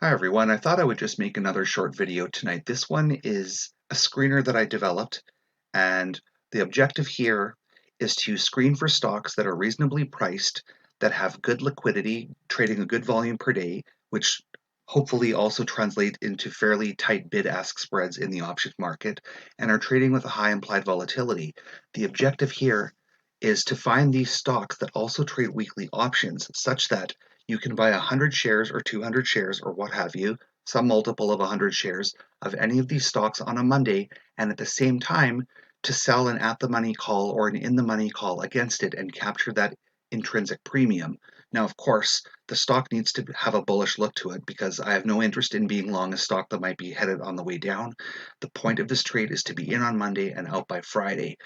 Hi everyone, I thought I would just make another short video tonight. This one is a screener that I developed, and the objective here is to screen for stocks that are reasonably priced, that have good liquidity, trading a good volume per day, which hopefully also translate into fairly tight bid-ask spreads in the option market, and are trading with a high implied volatility. The objective here is to find these stocks that also trade weekly options such that you can buy 100 shares or 200 shares or what have you, some multiple of 100 shares of any of these stocks on a Monday, and at the same time to sell an at the money call or an in the money call against it and capture that intrinsic premium. Now, of course, the stock needs to have a bullish look to it because I have no interest in being long a stock that might be headed on the way down. The point of this trade is to be in on Monday and out by Friday.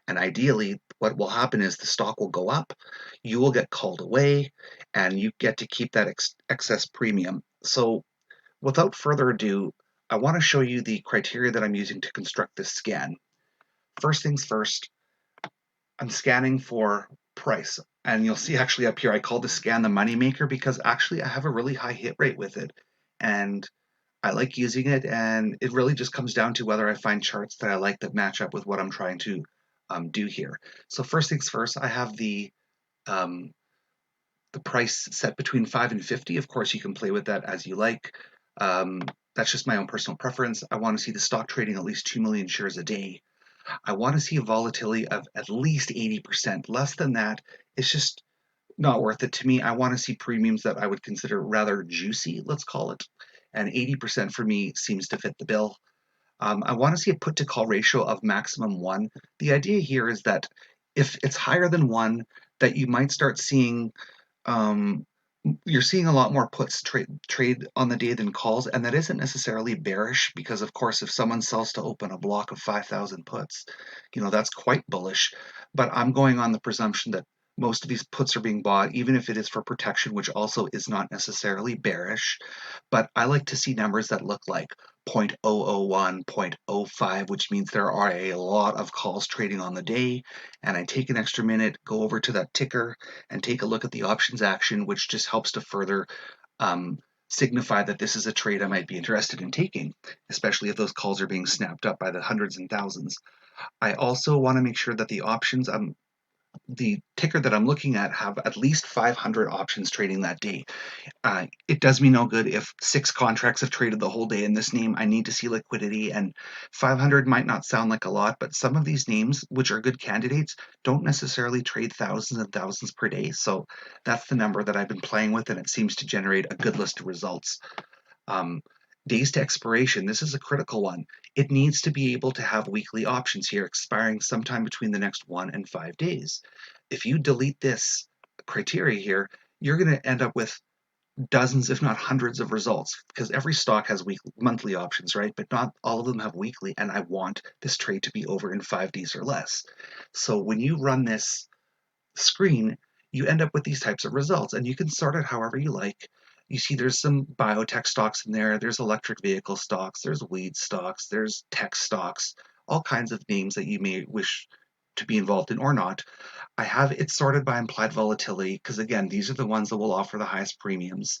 And ideally, what will happen is the stock will go up, you will get called away, and you get to keep that excess premium. So without further ado, I want to show you the criteria that I'm using to construct this scan. First things first, I'm scanning for price. And you'll see actually up here, I call the scan the moneymaker because actually I have a really high hit rate with it. And I like using it, and it really just comes down to whether I find charts that I like that match up with what I'm trying to do here. So first things first, I have um, the price set between 5 and 50. Of course, you can play with that as you like. Um, that's just my own personal preference. I want to see the stock trading at least 2 million shares a day. I want to see a volatility of at least 80%. Less than that, it's just not worth it to me. I want to see premiums that I would consider rather juicy, let's call it. And 80% for me seems to fit the bill. I want to see a put to call ratio of maximum one. The idea here is that if it's higher than one, that you might start seeing um, you're seeing a lot more puts trade on the day than calls, and that isn't necessarily bearish because, of course, if someone sells to open a block of 5,000 puts, that's quite bullish. But I'm going on the presumption that most of these puts are being bought, even if it is for protection, which also is not necessarily bearish. But I like to see numbers that look like 0.001, 0.05, which means there are a lot of calls trading on the day. And I take an extra minute, go over to that ticker, and take a look at the options action, which just helps to further um, signify that this is a trade I might be interested in taking, especially if those calls are being snapped up by the hundreds and thousands. I also want to make sure that the ticker that I'm looking at have at least 500 options trading that day. It does me no good if 6 contracts have traded the whole day in this name. I need to see liquidity, and 500 might not sound like a lot, but some of these names, which are good candidates, don't necessarily trade thousands and thousands per day. So that's the number that I've been playing with, and it seems to generate a good list of results. Um, Days to expiration, this is a critical one. It needs to be able to have weekly options here expiring sometime between the next 1 and 5 days. If you delete this criteria here, you're going to end up with dozens, if not hundreds, of results because every stock has monthly options, right? But not all of them have weekly, and I want this trade to be over in 5 days or less. So when you run this screen, you end up with these types of results, and you can sort it however you like. You see there's some biotech stocks in there, there's electric vehicle stocks, there's weed stocks, there's tech stocks, all kinds of names that you may wish to be involved in or not. I have it sorted by implied volatility because, again, these are the ones that will offer the highest premiums.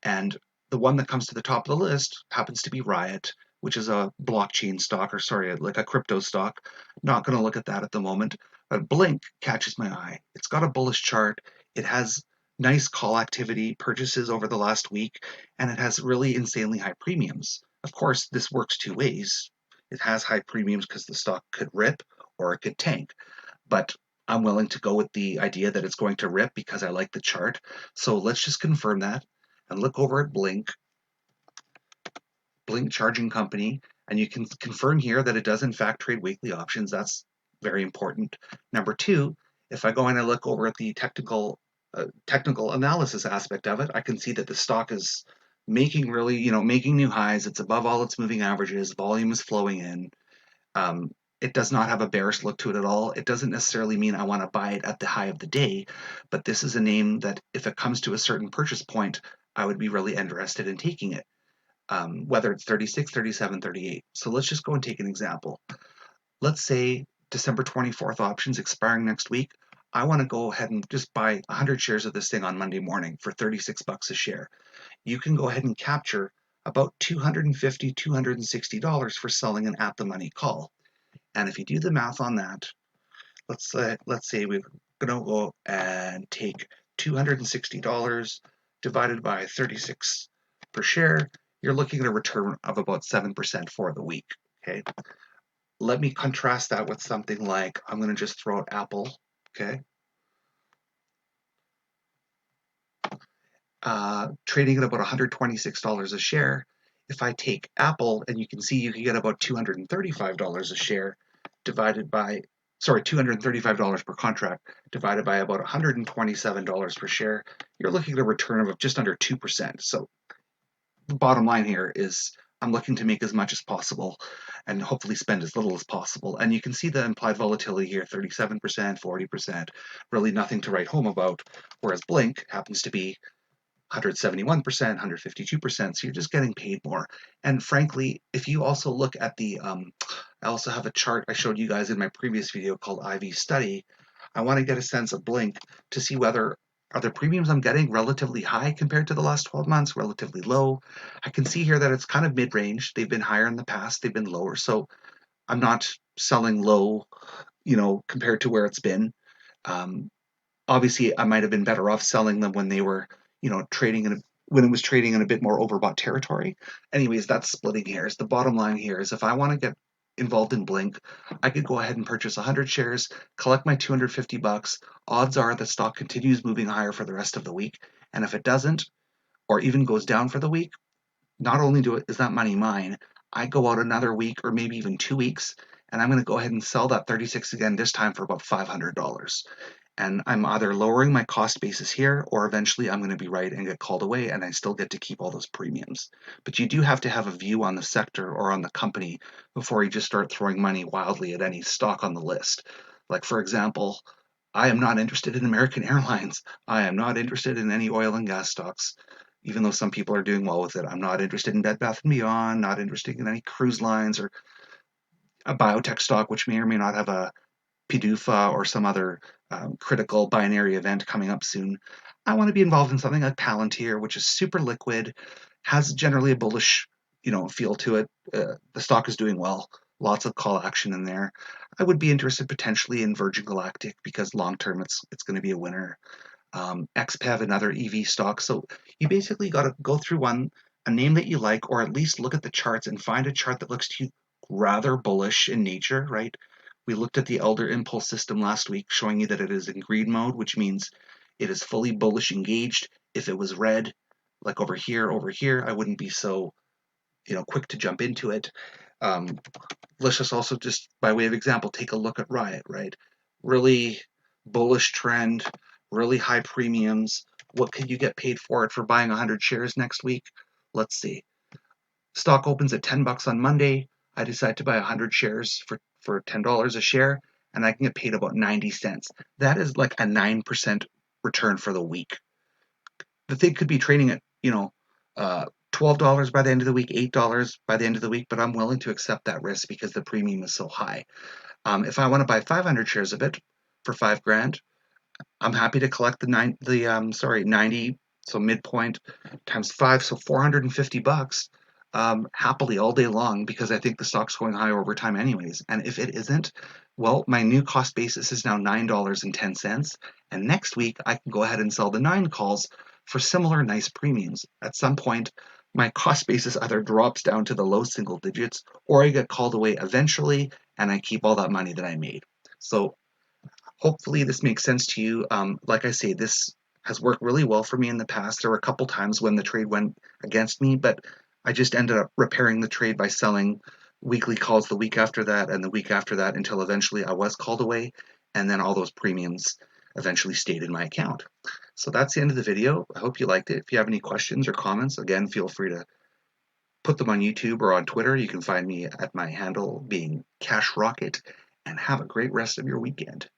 And the one that comes to the top of the list happens to be Riot, which is a blockchain stock, or sorry, like a crypto stock. Not going to look at that at the moment. But Blink catches my eye. It's got a bullish chart. It has nice call activity, purchases over the last week, and it has really insanely high premiums. Of course, this works two ways. It has high premiums because the stock could rip or it could tank. But I'm willing to go with the idea that it's going to rip because I like the chart. So let's just confirm that and look over at Blink Charging Company, and you can confirm here that it does in fact trade weekly options. That's very important. Number two, if I go and I look over at the technical analysis aspect of it, I can see that the stock is making really, making new highs. It's above all its moving averages. Volume is flowing in. Um, it does not have a bearish look to it at all. It doesn't necessarily mean I want to buy it at the high of the day, but this is a name that if it comes to a certain purchase point, I would be really interested in taking it, whether it's 36, 37, 38. So let's just go and take an example. Let's say December 24th options expiring next week. I want to go ahead and just buy 100 shares of this thing on Monday morning for 36 bucks a share. You can go ahead and capture about $250, $260 for selling an at the money call. And if you do the math on that, let's say we're going to go and take $260 divided by 36 per share. You're looking at a return of about 7% for the week. Okay. Let me contrast that with something like, I'm going to just throw out Apple. Okay. Trading at about $126 a share. If I take Apple, and you can see you can get about $235 a share divided by, $235 per contract divided by about $127 per share, you're looking at a return of just under 2%. So the bottom line here is I'm looking to make as much as possible and hopefully spend as little as possible. And you can see the implied volatility here, 37%, 40%, really nothing to write home about, whereas Blink happens to be 171%, 152%, so you're just getting paid more. And frankly, if you also look at the, I also have a chart I showed you guys in my previous video called IV Study. I want to get a sense of Blink to see whether are the premiums I'm getting relatively high compared to the last 12 months, relatively low. I can see here that it's kind of mid-range. They've been higher in the past, they've been lower. So I'm not selling low, compared to where it's been. Um, Obviously I might have been better off selling them when they were, trading when it was trading in a bit more overbought territory. Anyways, that's splitting hairs. The bottom line here is if I want to get involved in Blink, I could go ahead and purchase 100 shares, collect my 250 bucks. Odds are the stock continues moving higher for the rest of the week. And if it doesn't, or even goes down for the week, not only is that money mine, I go out another week or maybe even 2 weeks, and I'm going to go ahead and sell that 36 again, this time for about $500. And I'm either lowering my cost basis here, or eventually I'm going to be right and get called away, and I still get to keep all those premiums. But you do have to have a view on the sector or on the company before you just start throwing money wildly at any stock on the list. Like, for example, I am not interested in American Airlines. I am not interested in any oil and gas stocks, even though some people are doing well with it. I'm not interested in Bed Bath & Beyond, not interested in any cruise lines or a biotech stock, which may or may not have a PDUFA or some other critical binary event coming up soon. I want to be involved in something like Palantir, which is super liquid, has generally a bullish, feel to it. The stock is doing well, lots of call action in there. I would be interested potentially in Virgin Galactic because long term it's going to be a winner. XPEV, another EV stock. So you basically got to go through a name that you like, or at least look at the charts and find a chart that looks to you rather bullish in nature, right? We looked at the Elder Impulse system last week, showing you that it is in green mode, which means it is fully bullish engaged. If it was red, like over here, I wouldn't be so, quick to jump into it. Let's just also, just by way of example, take a look at Riot, right? Really bullish trend, really high premiums. What could you get paid for it for buying 100 shares next week? Let's see. Stock opens at 10 bucks on Monday. I decide to buy 100 shares for $10 a share, and I can get paid about 90 cents. That is like a 9% return for the week. The thing could be trading at, $12 by the end of the week, $8 by the end of the week, but I'm willing to accept that risk because the premium is so high. If I want to buy 500 shares of it for 5 grand, I'm happy to collect the 90, so midpoint times 5, so 450 bucks, happily all day long because I think the stock's going higher over time anyways. And if it isn't, well, my new cost basis is now $9.10, and next week I can go ahead and sell the 9 calls for similar nice premiums. At some point, my cost basis either drops down to the low single digits or I get called away eventually and I keep all that money that I made. So hopefully this makes sense to you. Like I say, this has worked really well for me in the past. There were a couple times when the trade went against me, but I just ended up repairing the trade by selling weekly calls the week after that and the week after that until eventually I was called away, and then all those premiums eventually stayed in my account. So that's the end of the video. I hope you liked it. If you have any questions or comments, again, feel free to put them on YouTube or on Twitter. You can find me at my handle being Cash Rocket, and have a great rest of your weekend.